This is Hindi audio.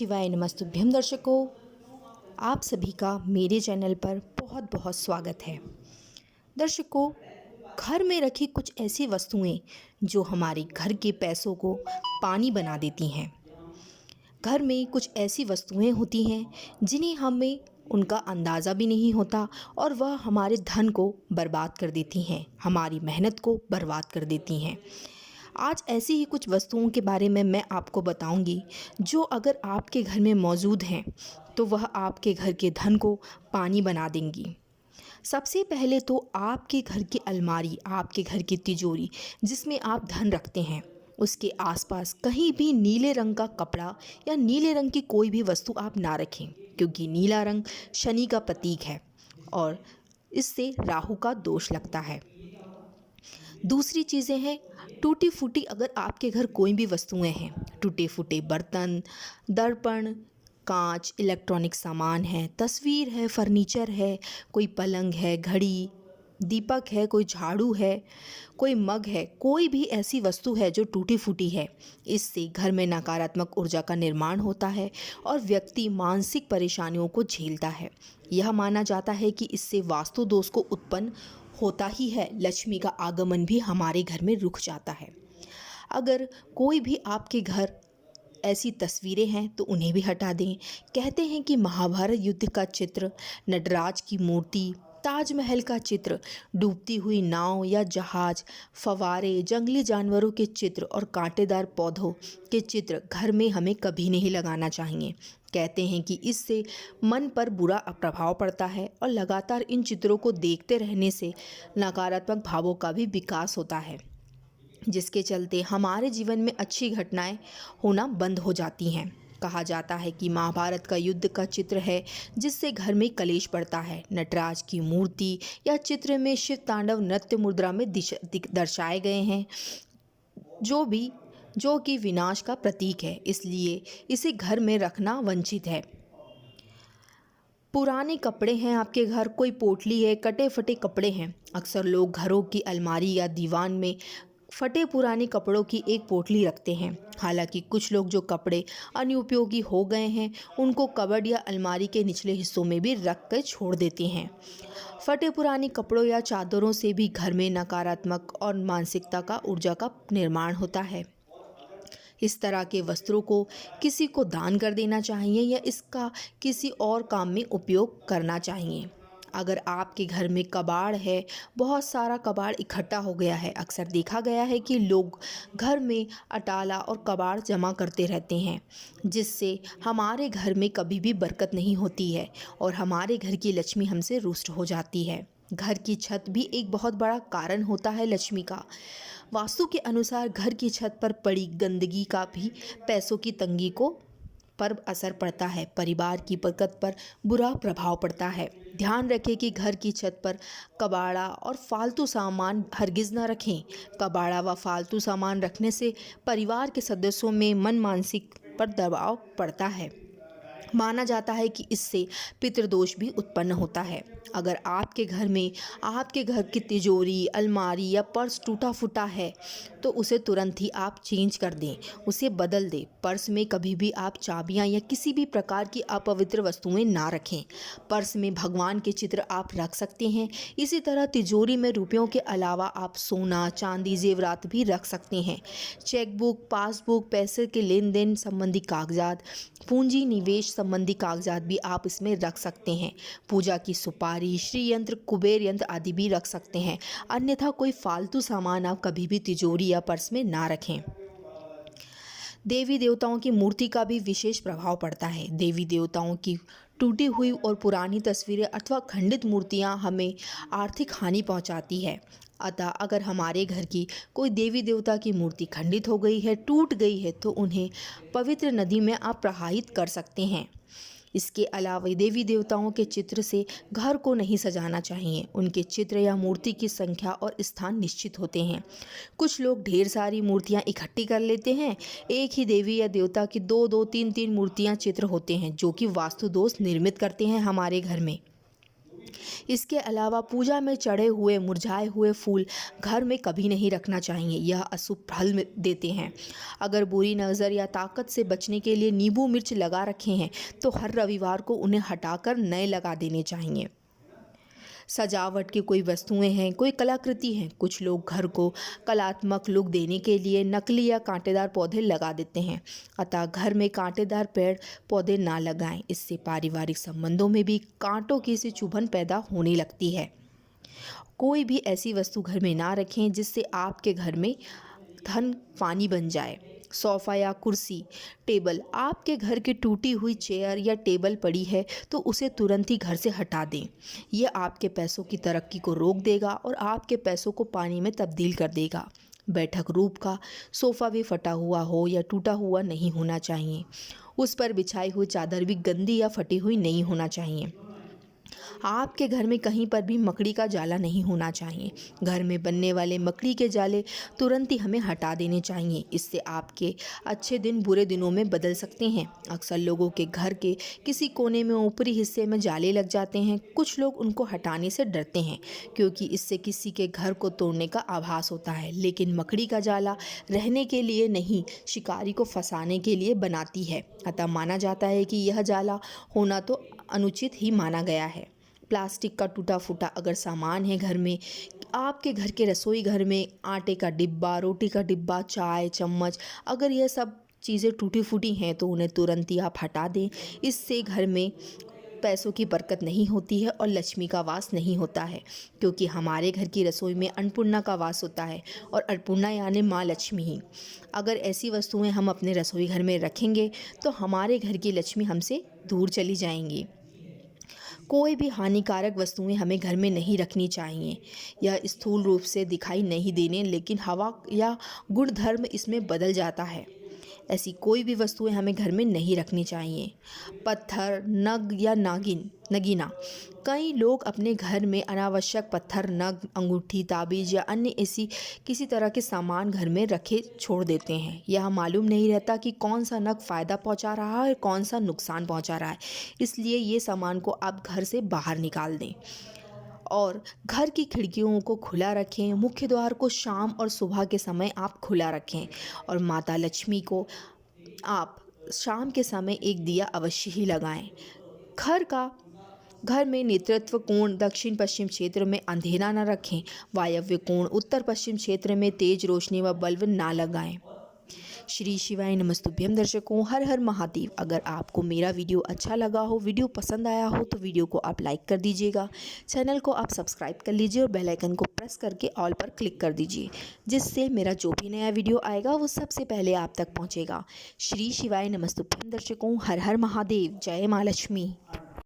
शिवाय नमस्तुभ्यम दर्शकों, आप सभी का मेरे चैनल पर बहुत बहुत स्वागत है। दर्शकों, घर में रखी कुछ ऐसी वस्तुएं जो हमारे घर के पैसों को पानी बना देती हैं। घर में कुछ ऐसी वस्तुएं होती हैं जिन्हें हमें उनका अंदाज़ा भी नहीं होता और वह हमारे धन को बर्बाद कर देती हैं, हमारी मेहनत को बर्बाद कर देती हैं। आज ऐसी ही कुछ वस्तुओं के बारे में मैं आपको बताऊंगी जो अगर आपके घर में मौजूद हैं तो वह आपके घर के धन को पानी बना देंगी। सबसे पहले तो आपके घर की अलमारी, आपके घर की तिजोरी जिसमें आप धन रखते हैं, उसके आसपास कहीं भी नीले रंग का कपड़ा या नीले रंग की कोई भी वस्तु आप ना रखें, क्योंकि नीला रंग शनि का प्रतीक है और इससे राहु का दोष लगता है। दूसरी चीज़ें हैं टूटी फूटी, अगर आपके घर कोई भी वस्तुएं हैं, टूटे फूटे बर्तन, दर्पण, कांच, इलेक्ट्रॉनिक सामान है, तस्वीर है, फर्नीचर है, कोई पलंग है, घड़ी, दीपक है, कोई झाड़ू है, कोई मग है, कोई भी ऐसी वस्तु है जो टूटी फूटी है, इससे घर में नकारात्मक ऊर्जा का निर्माण होता है और व्यक्ति मानसिक परेशानियों को झेलता है। यह माना जाता है कि इससे वास्तु दोष को उत्पन्न होता ही है, लक्ष्मी का आगमन भी हमारे घर में रुक जाता है। अगर कोई भी आपके घर ऐसी तस्वीरें हैं तो उन्हें भी हटा दें। कहते हैं कि महाभारत युद्ध का चित्र, नटराज की मूर्ति, ताजमहल का चित्र, डूबती हुई नाव या जहाज, फव्वारे, जंगली जानवरों के चित्र और कांटेदार पौधों के चित्र घर में हमें कभी नहीं लगाना चाहिए। कहते हैं कि इससे मन पर बुरा प्रभाव पड़ता है और लगातार इन चित्रों को देखते रहने से नकारात्मक भावों का भी विकास होता है, जिसके चलते हमारे जीवन में अच्छी घटनाएं होना बंद हो जाती हैं। कहा जाता है कि महाभारत का युद्ध का चित्र है जिससे घर में कलेश पड़ता है। नटराज की मूर्ति या चित्र में शिव तांडव नृत्य मुद्रा में दर्शाए गए हैं जो कि विनाश का प्रतीक है, इसलिए इसे घर में रखना वंचित है। पुराने कपड़े हैं आपके घर, कोई पोटली है, कटे फटे कपड़े हैं। अक्सर लोग घरों की अलमारी या दीवान में फटे पुराने कपड़ों की एक पोटली रखते हैं। हालांकि कुछ लोग जो कपड़े अनुपयोगी हो गए हैं उनको कबर्ड या अलमारी के निचले हिस्सों में भी रख कर छोड़ देते हैं। फटे पुराने कपड़ों या चादरों से भी घर में नकारात्मक और मानसिकता का ऊर्जा का निर्माण होता है। इस तरह के वस्त्रों को किसी को दान कर देना चाहिए या इसका किसी और काम में उपयोग करना चाहिए। अगर आपके घर में कबाड़ है, बहुत सारा कबाड़ इकट्ठा हो गया है, अक्सर देखा गया है कि लोग घर में अटाला और कबाड़ जमा करते रहते हैं, जिससे हमारे घर में कभी भी बरकत नहीं होती है और हमारे घर की लक्ष्मी हमसे रुष्ट हो जाती है। घर की छत भी एक बहुत बड़ा कारण होता है लक्ष्मी का। वास्तु के अनुसार घर की छत पर पड़ी गंदगी का भी पैसों की तंगी को पर असर पड़ता है, परिवार की बरकत पर बुरा प्रभाव पड़ता है। ध्यान रखें कि घर की छत पर कबाड़ा और फालतू सामान हरगिज़ न रखें। कबाड़ा व फालतू सामान रखने से परिवार के सदस्यों में मानसिक पर दबाव पड़ता है। माना जाता है कि इससे पितृदोष भी उत्पन्न होता है। अगर आपके घर में आपके घर की तिजोरी, अलमारी या पर्स टूटा फूटा है तो उसे तुरंत ही आप चेंज कर दें, उसे बदल दें। पर्स में कभी भी आप चाबियां या किसी भी प्रकार की अपवित्र वस्तुएं ना रखें। पर्स में भगवान के चित्र आप रख सकते हैं। इसी तरह तिजोरी में रुपयों के अलावा आप सोना, चांदी, जेवरात भी रख सकते हैं। चेकबुक, पासबुक, पैसे के लेन देन संबंधी कागजात, पूंजी निवेश संबंधी कागजात भी आप इसमें रख सकते हैं। पूजा की सुपारी, श्री यंत्र, कुबेर यंत्र आदि भी रख सकते हैं। अन्यथा कोई फालतू सामान आप कभी भी तिजोरी या पर्स में ना रखें। देवी देवताओं की मूर्ति का भी विशेष प्रभाव पड़ता है। देवी देवताओं की टूटी हुई और पुरानी तस्वीरें अथवा खंडित मूर्तियां हमें आर्थिक हानि पहुंचाती है। अतः अगर हमारे घर की कोई देवी देवता की मूर्ति खंडित हो गई है, टूट गई है, तो उन्हें पवित्र नदी में आप प्रवाहित कर सकते हैं। इसके अलावा देवी देवताओं के चित्र से घर को नहीं सजाना चाहिए। उनके चित्र या मूर्ति की संख्या और स्थान निश्चित होते हैं। कुछ लोग ढेर सारी मूर्तियां इकट्ठी कर लेते हैं। एक ही देवी या देवता की दो दो तीन तीन मूर्तियां चित्र होते हैं, जो कि वास्तु दोष निर्मित करते हैं हमारे घर में। इसके अलावा पूजा में चढ़े हुए मुरझाए हुए फूल घर में कभी नहीं रखना चाहिए, यह अशुभ फल देते हैं। अगर बुरी नज़र या ताकत से बचने के लिए नींबू मिर्च लगा रखे हैं तो हर रविवार को उन्हें हटाकर नए लगा देने चाहिए। सजावट की कोई वस्तुएं हैं, कोई कलाकृति हैं, कुछ लोग घर को कलात्मक लुक देने के लिए नकली या कांटेदार पौधे लगा देते हैं। अतः घर में कांटेदार पेड़ पौधे ना लगाएं, इससे पारिवारिक संबंधों में भी कांटों की सी चुभन पैदा होने लगती है। कोई भी ऐसी वस्तु घर में ना रखें जिससे आपके घर में धन पानी बन जाए। सोफ़ा या कुर्सी, टेबल, आपके घर की टूटी हुई चेयर या टेबल पड़ी है तो उसे तुरंत ही घर से हटा दें। यह आपके पैसों की तरक्की को रोक देगा और आपके पैसों को पानी में तब्दील कर देगा। बैठक रूप का सोफ़ा भी फटा हुआ हो या टूटा हुआ नहीं होना चाहिए। उस पर बिछाई हुई चादर भी गंदी या फटी हुई नहीं होना चाहिए। आपके घर में कहीं पर भी मकड़ी का जाला नहीं होना चाहिए। घर में बनने वाले मकड़ी के जाले तुरंत ही हमें हटा देने चाहिए, इससे आपके अच्छे दिन बुरे दिनों में बदल सकते हैं। अक्सर लोगों के घर के किसी कोने में ऊपरी हिस्से में जाले लग जाते हैं। कुछ लोग उनको हटाने से डरते हैं क्योंकि इससे किसी के घर को तोड़ने का आभास होता है, लेकिन मकड़ी का जाला रहने के लिए नहीं, शिकारी को फंसाने के लिए बनाती है। अतः माना जाता है कि यह जाला होना तो अनुचित ही माना गया है। प्लास्टिक का टूटा फूटा अगर सामान है घर में, आपके घर के रसोई घर में आटे का डिब्बा, रोटी का डिब्बा, चाय चम्मच, अगर यह सब चीज़ें टूटी फूटी हैं तो उन्हें तुरंत ही आप हटा दें। इससे घर में पैसों की बरकत नहीं होती है और लक्ष्मी का वास नहीं होता है, क्योंकि हमारे घर की रसोई में अन्नपूर्णा का वास होता है और अन्नपूर्णा यानी माँ लक्ष्मी ही। अगर ऐसी वस्तुएं हम अपने रसोई घर में रखेंगे तो हमारे घर की लक्ष्मी हमसे दूर चली जाएंगी। कोई भी हानिकारक वस्तुएं हमें घर में नहीं रखनी चाहिए। यह स्थूल रूप से दिखाई नहीं देने, लेकिन हवा या गुण धर्म इसमें बदल जाता है। ऐसी कोई भी वस्तुएं हमें घर में नहीं रखनी चाहिए। पत्थर, नग या नगीना, कई लोग अपने घर में अनावश्यक पत्थर, नग, अंगूठी, ताबीज या अन्य ऐसी किसी तरह के सामान घर में रखे छोड़ देते हैं। यह मालूम नहीं रहता कि कौन सा नग फ़ायदा पहुंचा रहा है और कौन सा नुकसान पहुंचा रहा है, इसलिए ये सामान को आप घर से बाहर निकाल दें। और घर की खिड़कियों को खुला रखें। मुख्य द्वार को शाम और सुबह के समय आप खुला रखें और माता लक्ष्मी को आप शाम के समय एक दिया अवश्य ही लगाएं। घर में नेतृत्व कोण दक्षिण पश्चिम क्षेत्र में अंधेरा न रखें। वायव्य कोण उत्तर पश्चिम क्षेत्र में तेज रोशनी व बल्ब ना लगाएं। श्री शिवाय नमस्तुभ्यम। दर्शकों, हर हर महादेव। अगर आपको मेरा वीडियो अच्छा लगा हो, वीडियो पसंद आया हो तो वीडियो को आप लाइक कर दीजिएगा, चैनल को आप सब्सक्राइब कर लीजिए और बेल आइकन को प्रेस करके ऑल पर क्लिक कर दीजिए, जिससे मेरा जो भी नया वीडियो आएगा वो सबसे पहले आप तक पहुँचेगा। श्री शिवाय नमस्तुभ्यम। दर्शकों, हर हर महादेव। जय माँ लक्ष्मी।